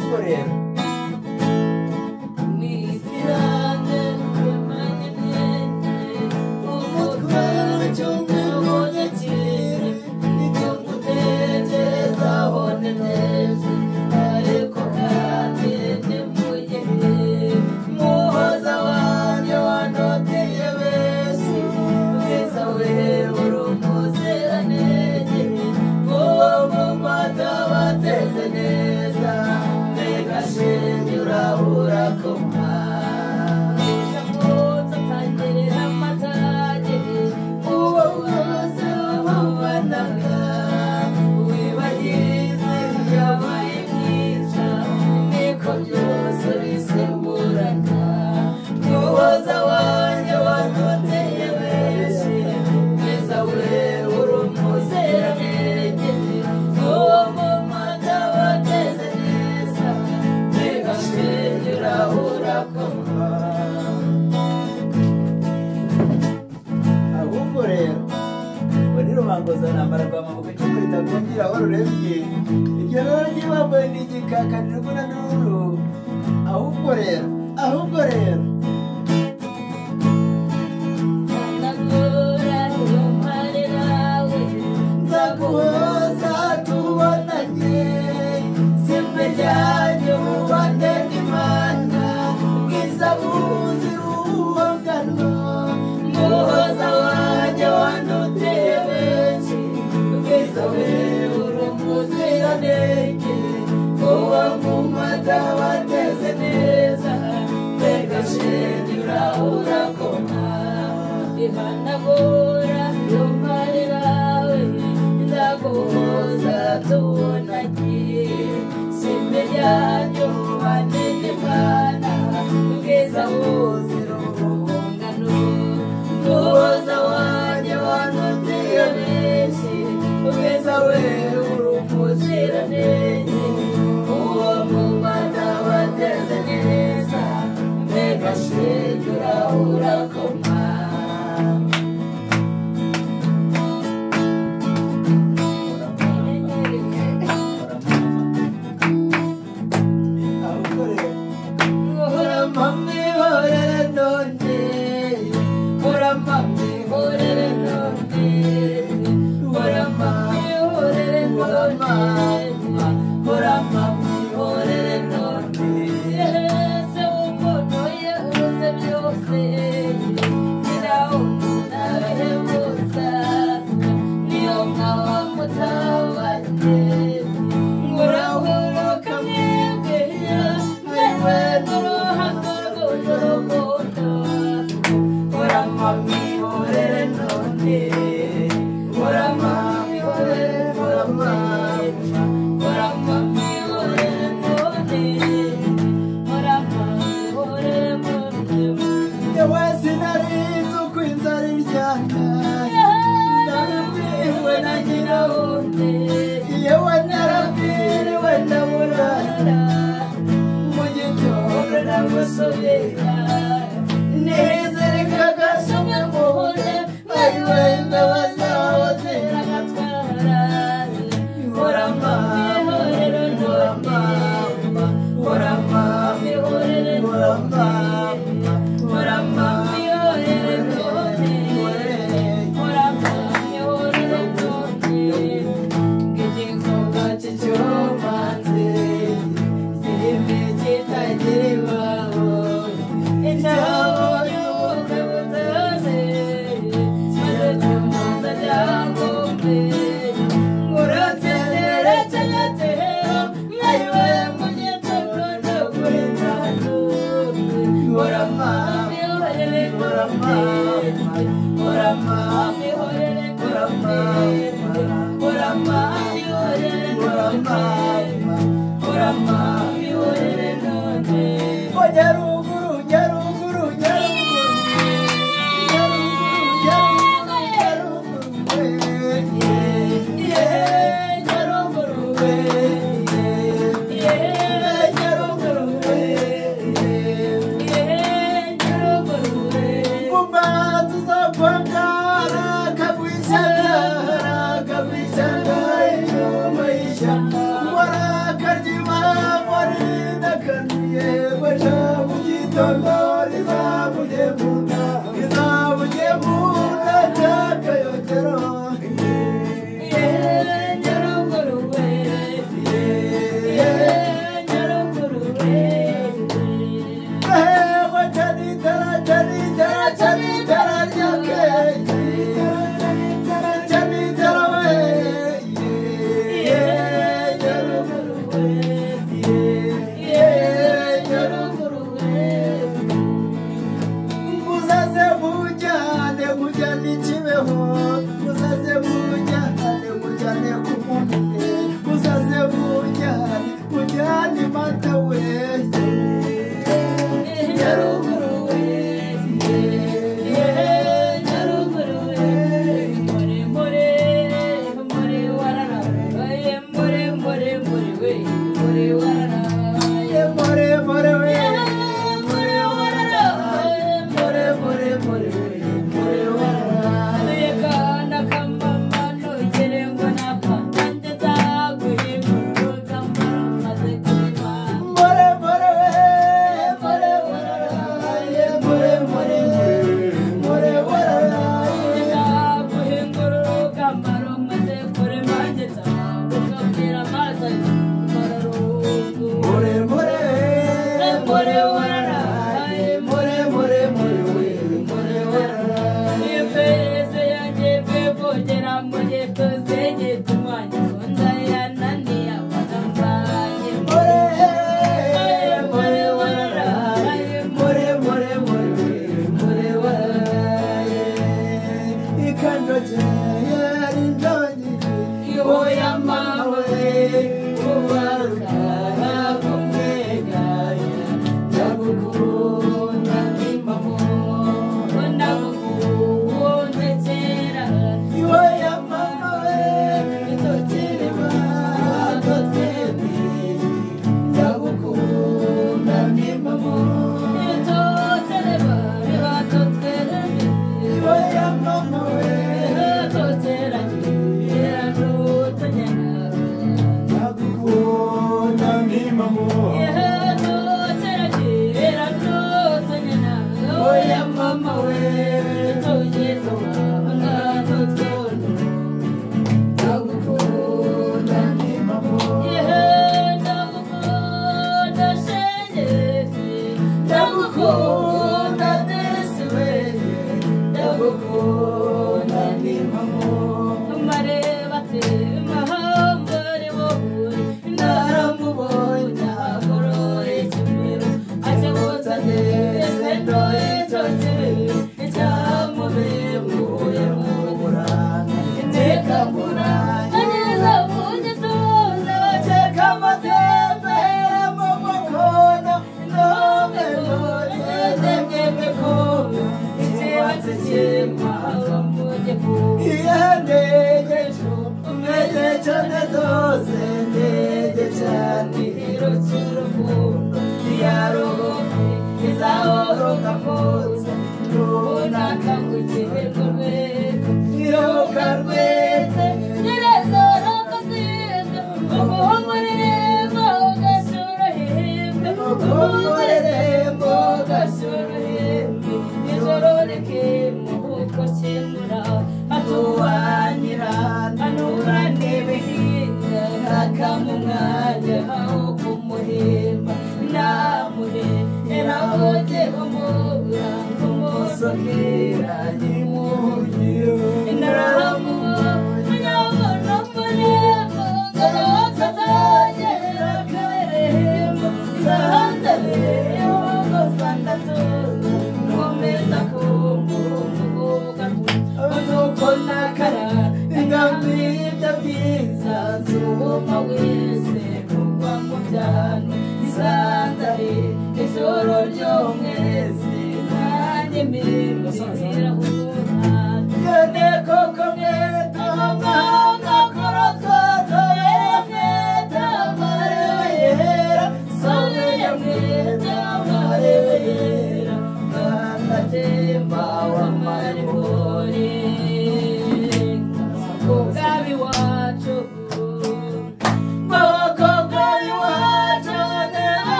ahubwo rero ngozana amarwa mabuke cy'urita kugira waruremye iryo rero ryibambaye n'igikakanirwa na nuru ahubwo rero ndagura yo marerawe nzaguhoza tubonanye simbe ryanyu bande n'Imana ubwiza buzira ubuhangano muhoza wanjye wanuteye uwo mumata wateze neza mbega shenge urakoma ihanagura yo marerawe nzaguhoza tubonanye simbe ryanyu bande n'Imana ubwiza buzira ubuhungano muhoza wanjye wanuteye benshi ubwiza we uziranenge uwo mumata wateze neza mbega shenge urakoma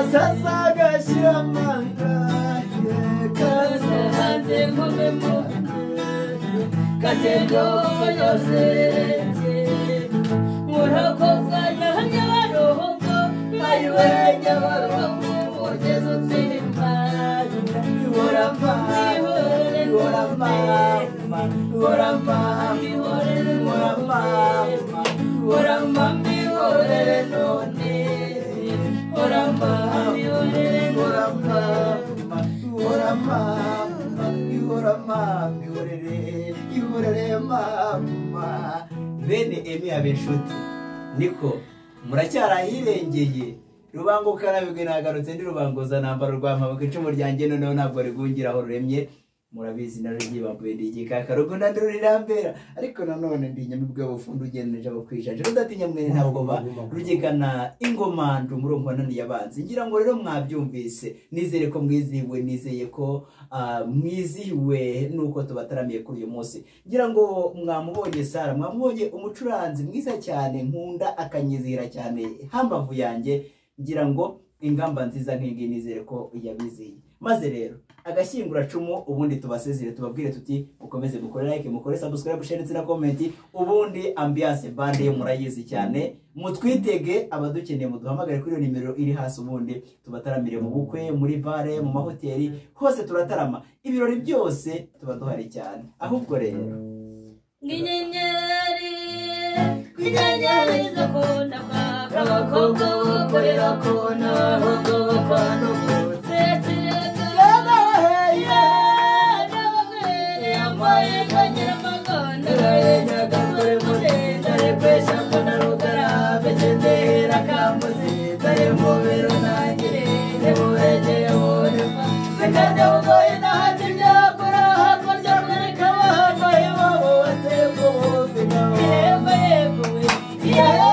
gasasa gashira amanga kaze hanze nkome mu katendo yose murakoza nyabarongo ayiwe nyabarongo mugezo zimba Orama bene emi abenshuti niko muracyarahirengeye rubanguka nabigwe nagarutse ndi rubanguza nambara rwamabuka icumu ryanjye noneho ntabwo rigungiraho ruremye murabizi naryo bambuye ndigikaka rugunda ndurirambera ariko nanone ndi nyamibwe bufundu ugeneje abo kwishaje rudatinya mwene ntabwo rugigana ingoma ndumurumva nani yabanze ngira ngo rero mwabyumvise nizere ko mwizihiwe nizeye ko mwizihiwe nuko tubataramiye kuri uyu munsi ngira ngo mwamubonye Sara mwamubonye umucuranzi mwiza cyane nkunda akanyizira cyane hambavu yanjye ngira ngo ingamba nziza nk'ingi nizere ko yabiziye maze rero agashyingura cumu ubundi tubasezere tubabwire tuti mukomeze mukore like mukore subscribe share ndetse na comment ubundi ambiance bande yo murayizi cyane mutwitege abadukeneye muduhamagare kuri iyo nimero iri hasi ubundi tubataramire mu bukwe muri bare mu mahoteli hose turatarama ibirori byose tuba duhari cyane ahubwo rero inyenyeri zo kunda abakobwa bakorera kona abahungu bakwana Yeah.